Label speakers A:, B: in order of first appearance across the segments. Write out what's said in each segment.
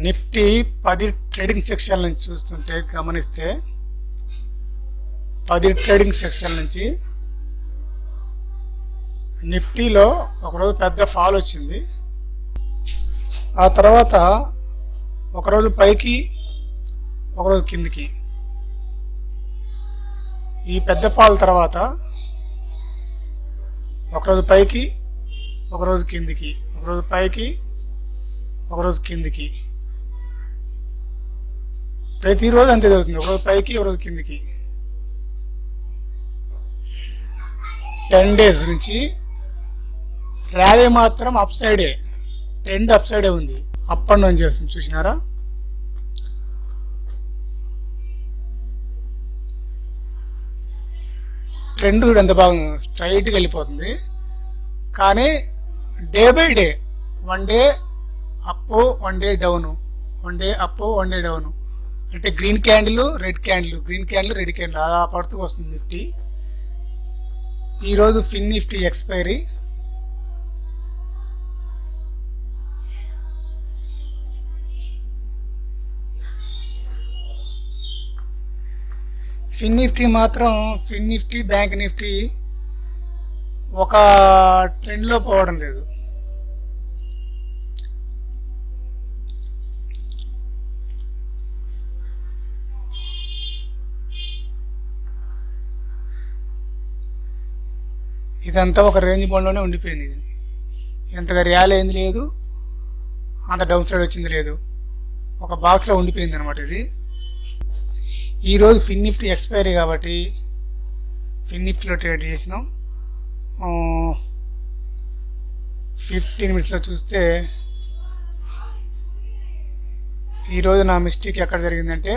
A: Nifty 10 trading section నుంచి చూస్తుంటే గమనిస్తే 10 ట్రేడింగ్ సెక్షన్ నుంచి నిఫ్టీలో ఒకరోజు పెద్ద ఫాల్ వచ్చింది. ఆ తర్వాత ఒకరోజు పైకి ఒకరోజు కిందికి. ఈ పెద్ద ఫాల్ తర్వాత ఒకరోజు పైకి ఒకరోజు కిందికి, ఒకరోజు పైకి ఒకరోజు కిందికి. ప్రతిరోజు అంతే జరుగుతుంది, ఒకరోజు పైకి ఒకరోజు కిందికి. 10 డేస్ నుంచి ర్యాలీ మాత్రం అప్ సైడే, ట్రెండ్ అప్ సైడే ఉంది. అప్ అండ్ డౌన్ చేస్తుంది, చూసినారా? ట్రెండ్ ఎంత బాగుంది, స్ట్రైట్గా వెళ్ళిపోతుంది. కానీ day by day, 1 day up 1 day down, 1 day up 1 day down. అంటే green candle red candle, green candle red candle అలా పడుతూ వస్తుంది నిఫ్టీ. ఈరోజు fin Nifty expiry. Fin Nifty మాత్రం, ఫిన్ నిఫ్టీ బ్యాంక్ నిఫ్టీ ఒక ట్రెండ్లో పోవడం లేదు. ఇదంతా ఒక రేంజ్ బౌండ్లోనే ఉండిపోయింది. ఇది ఎంతగా ర్యాలీ అయింది లేదు, అంత డౌన్ సైడ్ వచ్చింది లేదు, ఒక బాక్స్లో ఉండిపోయింది అనమాట ఇది. ఈరోజు ఫిన్ నిఫ్టీ ఎక్స్పైరీ కాబట్టి ఫిన్ నిఫ్టీలో ట్రేడ్ చేసినాం. 15 మినిట్స్లో చూస్తే ఈరోజు నా మిస్టేక్ ఎక్కడ జరిగిందంటే,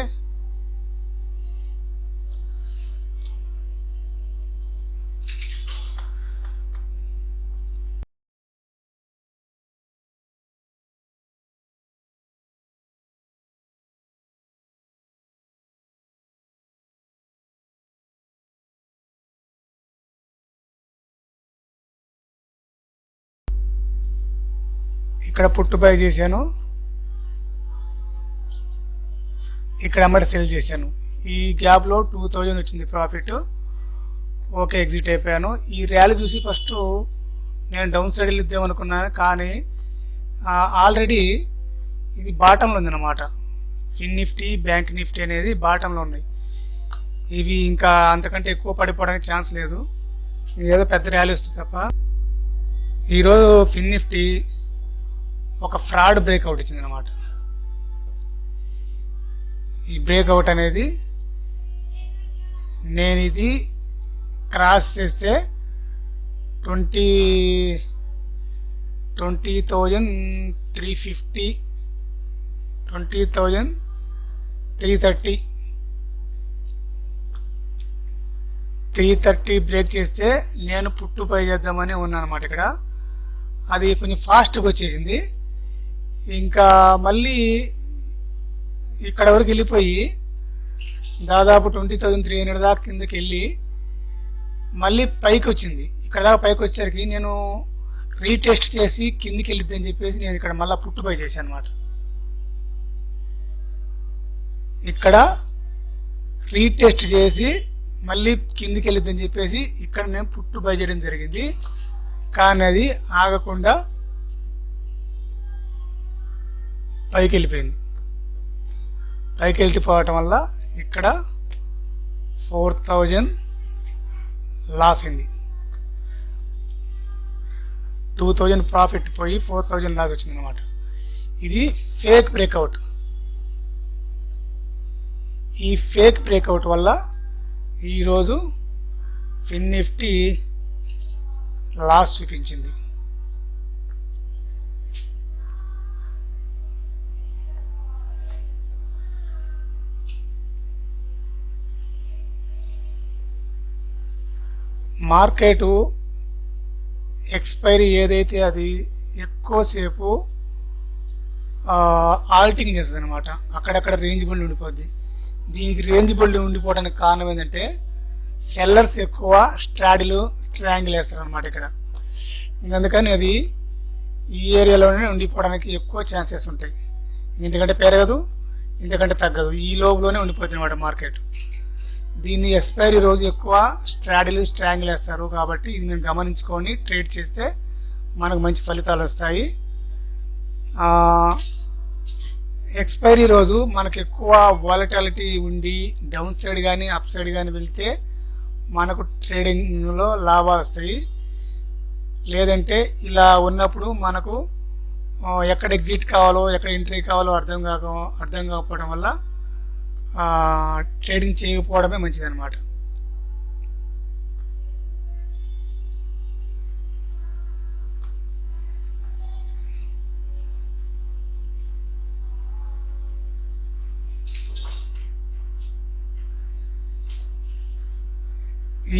A: ఇక్కడ పుట్టు బై చేశాను, ఇక్కడ అమ్మట సెల్ చేశాను. ఈ గ్యాప్లో 2000 వచ్చింది ప్రాఫిట్. ఓకే, ఎగ్జిట్ అయిపోయాను. ఈ ర్యాలీ చూసి ఫస్ట్ నేను డౌన్ సైడ్ వెళ్ళిద్దాం అనుకున్నాను, కానీ ఆల్రెడీ ఇది బాటంలో ఉందన్నమాట. ఫిన్ నిఫ్టీ బ్యాంక్ నిఫ్టీ అనేది బాటంలో ఉన్నాయి. ఇవి ఇంకా అంతకంటే ఎక్కువ పడిపోవడానికి ఛాన్స్ లేదు, ఏదో పెద్ద ర్యాలీ వస్తుంది తప్ప. ఈరోజు ఫిన్ నిఫ్టీ ఒక ఫ్రాడ్ బ్రేక్అవుట్ ఇచ్చింది అనమాట. ఈ బ్రేక్అవుట్ అనేది నేను ఇది క్రాస్ చేస్తే 20,350, 20,330 బ్రేక్ చేస్తే నేను పుట్టు పై చేద్దామని ఉన్నాను అనమాట. ఇక్కడ అది కొంచెం ఫాస్ట్గా వచ్చేసింది. ఇంకా మళ్ళీ ఇక్కడ వరకు వెళ్ళిపోయి దాదాపు 20,300 దాకా కిందకి వెళ్ళి మళ్ళీ పైకి వచ్చింది. ఇక్కడ దాకా పైకి వచ్చేసరికి నేను రీటెస్ట్ చేసి కిందికి వెళ్ళిద్దని చెప్పేసి నేను ఇక్కడ మళ్ళీ పుట్టుపై చేశాను అనమాట. ఇక్కడ రీటెస్ట్ చేసి మళ్ళీ కిందికి వెళ్ళిద్దని చెప్పేసి ఇక్కడ నేను పుట్టుపై చేయడం జరిగింది. కానీ అది ఆగకుండా పైకి వెళ్ళిపోయింది. పైకి వెళ్ళిపోవటం వల్ల ఇక్కడ 4,000 లాస్ అయింది. 2,000 ప్రాఫిట్ పోయి 4,000 లాస్ వచ్చింది అనమాట. ఇది ఫేక్ బ్రేక్అవుట్. ఈ ఫేక్ బ్రేక్అవుట్ వల్ల ఈరోజు ఫిన్ నిఫ్టీ లాస్ చూపించింది. మార్కెట్ ఎక్స్పైరీ ఏదైతే అది ఎక్కువసేపు ఆల్టింగ్ చేస్తుంది అనమాట. అక్కడక్కడ రేంజ్ బుల్ ఉండిపోద్ది. దీనికి రేంజ్ బుల్ ఉండిపోవడానికి కారణం ఏంటంటే సెల్లర్స్ ఎక్కువ స్ట్రాంగిల్ వేస్తారు అనమాట ఇక్కడ. అందుకని అది ఈ ఏరియాలోనే ఉండిపోవడానికి ఎక్కువ ఛాన్సెస్ ఉంటాయి. ఇంతకంటే పెరగదు, ఇంతకంటే తగ్గదు, ఈ లోపులోనే ఉండిపోతుంది అన్నమాట మార్కెట్. దీన్ని ఎక్స్పైరీ రోజు ఎక్కువ స్ట్రాంగిల్ వేస్తారు కాబట్టి ఇది నేను గమనించుకొని ట్రేడ్ చేస్తే మనకు మంచి ఫలితాలు వస్తాయి. ఎక్స్పైరీ రోజు మనకు ఎక్కువ వాలటాలిటీ ఉండి డౌన్ సైడ్ కానీ అప్ సైడ్ కానీ వెళ్తే మనకు ట్రేడింగ్లో లాభాలు వస్తాయి. లేదంటే ఇలా ఉన్నప్పుడు మనకు ఎక్కడ ఎగ్జిట్ కావాలో ఎక్కడ ఎంట్రీ కావాలో అర్థం కాకపోవడం వల్ల ట్రేడింగ్ చేయకపోవడమే మంచిదన్నమాట.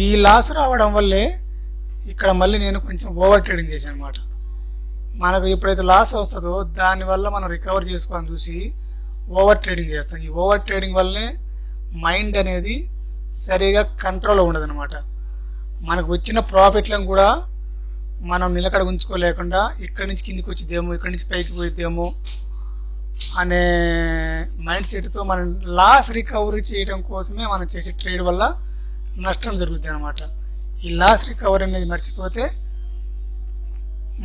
A: ఈ లాస్ రావడం వల్లే ఇక్కడ మళ్ళీ నేను కొంచెం ఓవర్ ట్రేడింగ్ చేశాను అనమాట. మనకు ఎప్పుడైతే లాస్ వస్తుందో దానివల్ల మనం రికవర్ చేసుకోవాలని చూసి ఓవర్ ట్రేడింగ్ చేస్తాం. ఈ ఓవర్ ట్రేడింగ్ వల్లే మైండ్ అనేది సరిగా కంట్రోల్లో ఉండదన్నమాట. మనకు వచ్చిన ప్రాఫిట్లను కూడా మనం నిలకడ ఉంచుకోలేకుండా ఇక్కడి నుంచి కిందికి వచ్చిద్దేమో, ఇక్కడి నుంచి పైకి పోయిద్దేమో అనే మైండ్ సెట్తో మనం లాస్ రికవరీ చేయడం కోసమే మనం చేసే ట్రేడ్ వల్ల నష్టం జరుగుతుంది అనమాట. ఈ లాస్ రికవరీ అనేది మర్చిపోతే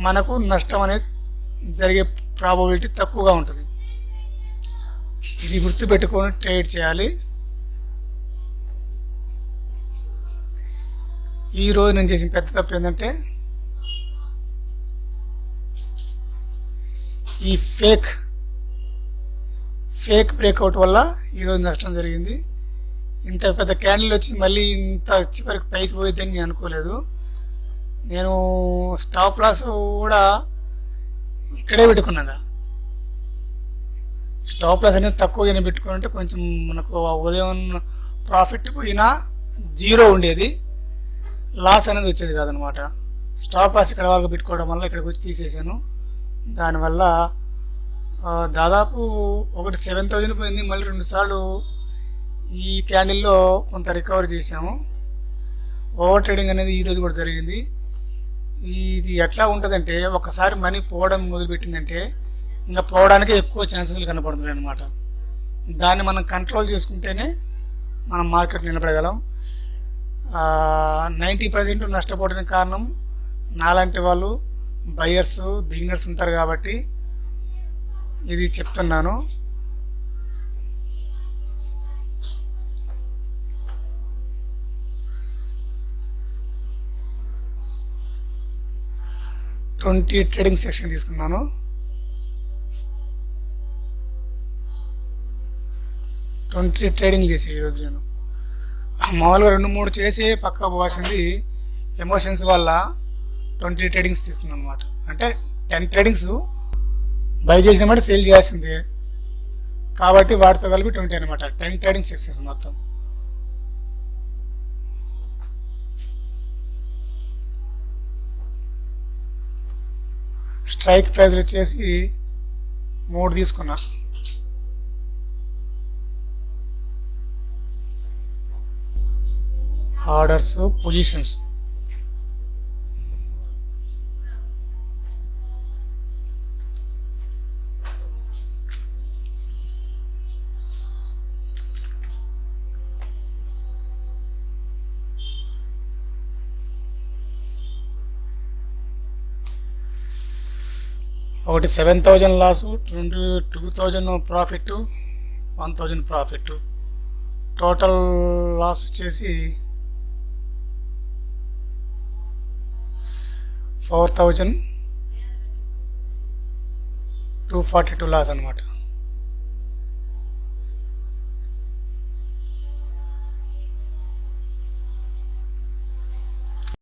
A: మనకు నష్టం అనేది జరిగే ప్రాబబిలిటీ తక్కువగా ఉంటుంది. ఇది గుర్తుపెట్టుకొని ట్రేడ్ చేయాలి. ఈరోజు నేను చేసిన పెద్ద తప్పు ఏంటంటే ఈ ఫేక్ బ్రేక్అవుట్ వల్ల ఈరోజు నష్టం జరిగింది. ఇంత పెద్ద క్యాండిల్ వచ్చి మళ్ళీ ఇంత చివరికి పైకి పోయిద్దని నేను అనుకోలేదు. నేను స్టాప్ లాస్ కూడా ఇక్కడే పెట్టుకున్నాను. స్టాప్ లాస్ అనేది తక్కువగానే పెట్టుకుంటే కొంచెం మనకు ఉదయం ప్రాఫిట్ పోయినా జీరో ఉండేది, లాస్ అనేది వచ్చేది కాదనమాట. స్టాప్ లాస్ ఇక్కడ వరకు పెట్టుకోవడం వల్ల ఇక్కడికి వచ్చి తీసేసాను. దానివల్ల దాదాపు ఒకటి 7,000 పోయింది. మళ్ళీ 2 సార్లు ఈ క్యాండిల్లో కొంత రికవర్ చేసాము. ఓవర్ ట్రేడింగ్ అనేది ఈరోజు కూడా జరిగింది. ఇది ఎట్లా ఉంటుందంటే ఒకసారి మనీ పోవడం మొదలుపెట్టిందంటే ఇంకా పోవడానికి ఎక్కువ ఛాన్సెస్ కనపడుతున్నాయి అనమాట. దాన్ని మనం కంట్రోల్ చేసుకుంటేనే మనం మార్కెట్ నిలబడగలం. 90% నష్టపోవడానికి కారణం నాలాంటి వాళ్ళు బయర్స్ బిగినర్స్ ఉంటారు కాబట్టి ఇది చెప్తున్నాను. ట్రేడింగ్ సెక్షన్ తీసుకున్నాను. 20 ట్రేడింగ్ చేసే ఈరోజు నేను మామూలుగా 2-3 చేసి పక్క పోవాల్సింది ఎమోషన్స్ వల్ల 20 ట్రేడింగ్స్ తీసుకున్నాను అనమాట. అంటే 10 ట్రేడింగ్స్ బై చేసినమాట సేల్ చేయాల్సిందే కాబట్టి వాటితో కలిపి 20 అనమాట. 10 ట్రేడింగ్ సెక్షన్స్ మొత్తం. స్ట్రైక్ ప్రైస్ వచ్చేసి 3 తీసుకున్నా. ఆర్డర్స్ పొజిషన్స్ ఒకటి 7,000 loss, 2,000 profit, 1,000 profit. Total loss వచ్చేసి 4,242 లాస్ అనమాట.